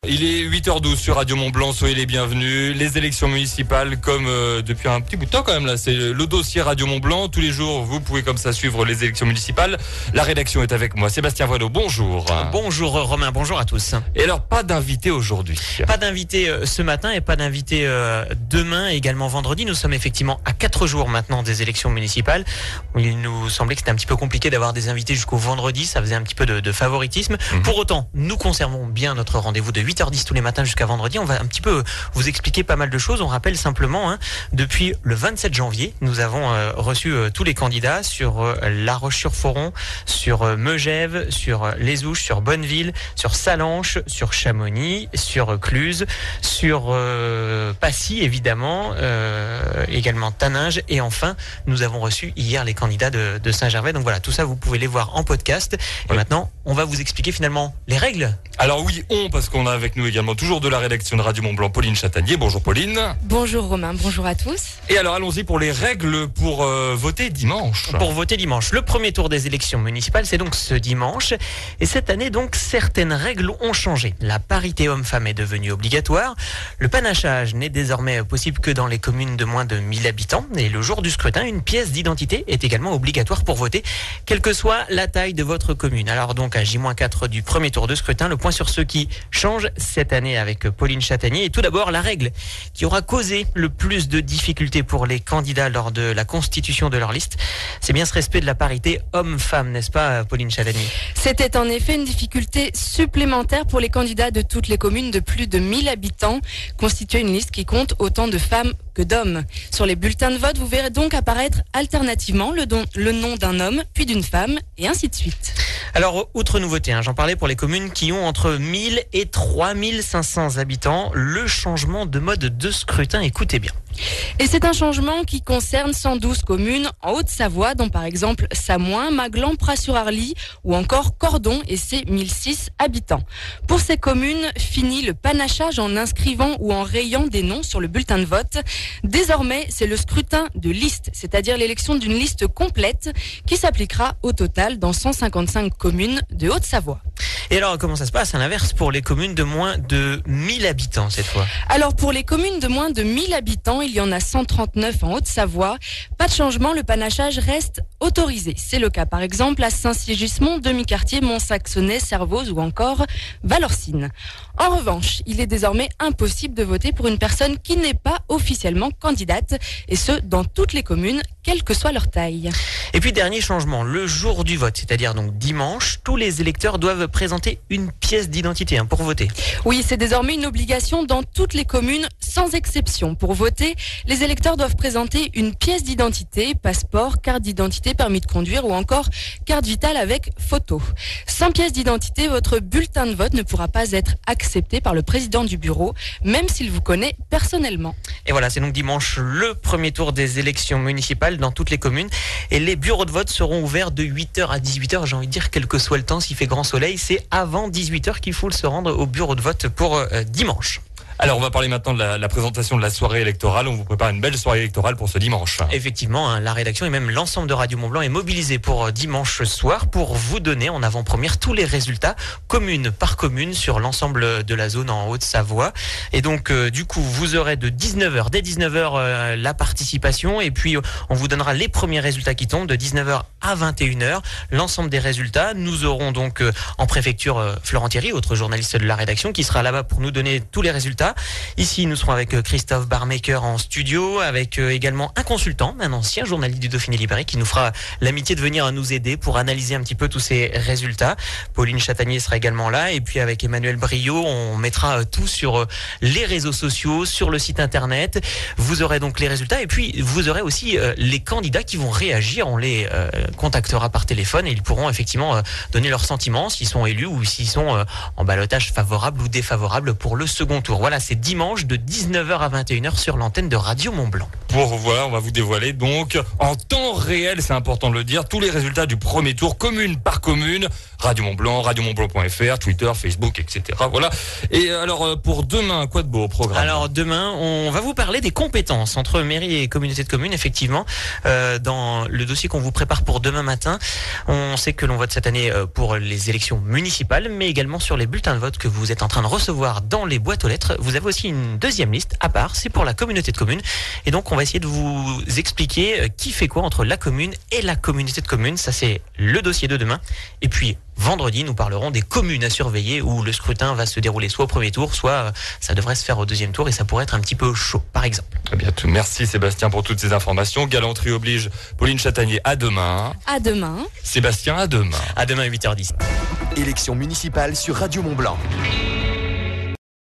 Il est 8h12 sur Radio Mont-Blanc, soyez les bienvenus. Les élections municipales, comme depuis un petit bout de temps quand même là, c'est le dossier Radio Mont-Blanc. Tous les jours, vous pouvez comme ça suivre les élections municipales. La rédaction est avec moi. Sébastien Voileau, bonjour. Bonjour Romain, bonjour à tous. Et alors, pas d'invité aujourd'hui. Pas d'invité ce matin et pas d'invité demain, également vendredi. Nous sommes effectivement à 4 jours maintenant des élections municipales. Il nous semblait que c'était un petit peu compliqué d'avoir des invités jusqu'au vendredi. Ça faisait un petit peu de favoritisme. Pour autant, nous conservons bien notre rendez-vous de 8h10 tous les matins jusqu'à vendredi. On va un petit peu vous expliquer pas mal de choses. On rappelle simplement, depuis le 27 janvier, nous avons reçu tous les candidats sur La Roche-sur-Foron, sur Megève, sur Les Ouches, sur Bonneville, sur Salanches, sur Chamonix, sur Cluse, sur Passy évidemment, également Taninges, et enfin nous avons reçu hier les candidats de Saint-Gervais. Donc voilà, tout ça vous pouvez les voir en podcast. Et maintenant, on va vous expliquer finalement les règles. Alors oui, parce qu'on a avec nous également toujours de la rédaction de Radio Mont-Blanc, Pauline Chatanier. Bonjour Pauline. Bonjour Romain, bonjour à tous. Et alors allons-y pour les règles pour voter dimanche. Pour voter dimanche. Le premier tour des élections municipales, c'est donc ce dimanche. Et cette année donc, certaines règles ont changé. La parité homme-femme est devenue obligatoire. Le panachage n'est désormais possible que dans les communes de moins de 1000 habitants. Et le jour du scrutin, une pièce d'identité est également obligatoire pour voter, quelle que soit la taille de votre commune. Alors donc à J-4 du premier tour de scrutin, le point sur ce qui change cette année avec Pauline Chatanier. Et tout d'abord, la règle qui aura causé le plus de difficultés pour les candidats lors de la constitution de leur liste, c'est bien ce respect de la parité homme-femme, n'est-ce pas Pauline Chatanier? C'était en effet une difficulté supplémentaire pour les candidats de toutes les communes de plus de 1000 habitants, constituer une liste qui compte autant de femmes que d'hommes. Sur les bulletins de vote, vous verrez donc apparaître alternativement le nom d'un homme, puis d'une femme, et ainsi de suite. Alors, outre nouveauté, j'en parlais pour les communes qui ont entre 1000 et 3500 habitants, le changement de mode de scrutin, écoutez bien. Et c'est un changement qui concerne 112 communes en Haute-Savoie, dont par exemple Samoin, Maglan, Pras-sur-Arly ou encore Cordon et ses 1006 habitants. Pour ces communes, fini le panachage en inscrivant ou en rayant des noms sur le bulletin de vote. Désormais, c'est le scrutin de liste, c'est-à-dire l'élection d'une liste complète qui s'appliquera au total dans 155 communes de Haute-Savoie. Et alors, comment ça se passe à l'inverse pour les communes de moins de 1000 habitants cette fois? Alors, pour les communes de moins de 1000 habitants, il y en a 139 en Haute-Savoie. Pas de changement, le panachage reste autorisé. C'est le cas par exemple à Saint-Sigismond, Demi-Quartier, Mont-Saxonnet, Servoz ou encore Valorcine. En revanche, il est désormais impossible de voter pour une personne qui n'est pas officiellement candidate, et ce, dans toutes les communes, quelle que soit leur taille. Et puis dernier changement, le jour du vote, c'est-à-dire donc dimanche, tous les électeurs doivent présenter une pièce d'identité pour voter. Oui, c'est désormais une obligation dans toutes les communes, sans exception. Pour voter, les électeurs doivent présenter une pièce d'identité, passeport, carte d'identité, permis de conduire ou encore carte vitale avec photo. Sans pièce d'identité, votre bulletin de vote ne pourra pas être accepté par le président du bureau, même s'il vous connaît personnellement. Et voilà, c'est donc dimanche le premier tour des élections municipales dans toutes les communes. Et les bureaux de vote seront ouverts de 8h à 18h. J'ai envie de dire, quel que soit le temps, s'il fait grand soleil, c'est avant 18h qu'il faut se rendre au bureau de vote pour dimanche. Alors on va parler maintenant de la présentation de la soirée électorale. On vous prépare une belle soirée électorale pour ce dimanche. Effectivement, la rédaction et même l'ensemble de Radio Mont-Blanc est mobilisé pour dimanche soir pour vous donner en avant-première tous les résultats commune par commune sur l'ensemble de la zone en Haute-Savoie. Et donc du coup vous aurez de 19h, dès 19h la participation, et puis on vous donnera les premiers résultats qui tombent de 19h à 21h. L'ensemble des résultats, nous aurons donc en préfecture Florent Thierry, autre journaliste de la rédaction, qui sera là-bas pour nous donner tous les résultats. Ici, nous serons avec Christophe Barmaker en studio, avec également un consultant, un ancien journaliste du Dauphiné Libéré, qui nous fera l'amitié de venir nous aider pour analyser un petit peu tous ces résultats. Pauline Chatanier sera également là, et puis avec Emmanuel Briot, on mettra tout sur les réseaux sociaux, sur le site internet. Vous aurez donc les résultats, et puis vous aurez aussi les candidats qui vont réagir. On les contactera par téléphone et ils pourront effectivement donner leurs sentiments, s'ils sont élus ou s'ils sont en ballottage favorable ou défavorable pour le second tour. Voilà Voilà, c'est dimanche de 19h à 21h sur l'antenne de Radio Mont-Blanc. On va vous dévoiler donc en temps réel, c'est important de le dire, tous les résultats du premier tour, commune par commune, Radio Mont-Blanc, radiomontblanc.fr, Twitter, Facebook, etc. Voilà. Et alors pour demain, quoi de beau au programme? Alors demain, on va vous parler des compétences entre mairie et communauté de communes. Effectivement, dans le dossier qu'on vous prépare pour demain matin, on sait que l'on vote cette année pour les élections municipales, mais également sur les bulletins de vote que vous êtes en train de recevoir dans les boîtes aux lettres. Vous avez aussi une deuxième liste à part, c'est pour la communauté de communes. Et donc on va essayer de vous expliquer qui fait quoi entre la commune et la communauté de communes. Ça, c'est le dossier de demain. Et puis vendredi, nous parlerons des communes à surveiller où le scrutin va se dérouler soit au premier tour, soit ça devrait se faire au deuxième tour et ça pourrait être un petit peu chaud, par exemple. Très bien, merci Sébastien pour toutes ces informations. Galanterie oblige. Pauline Chatanier, à demain. À demain. Sébastien, à demain. À demain à 8h10. Élection municipale sur Radio Mont-Blanc.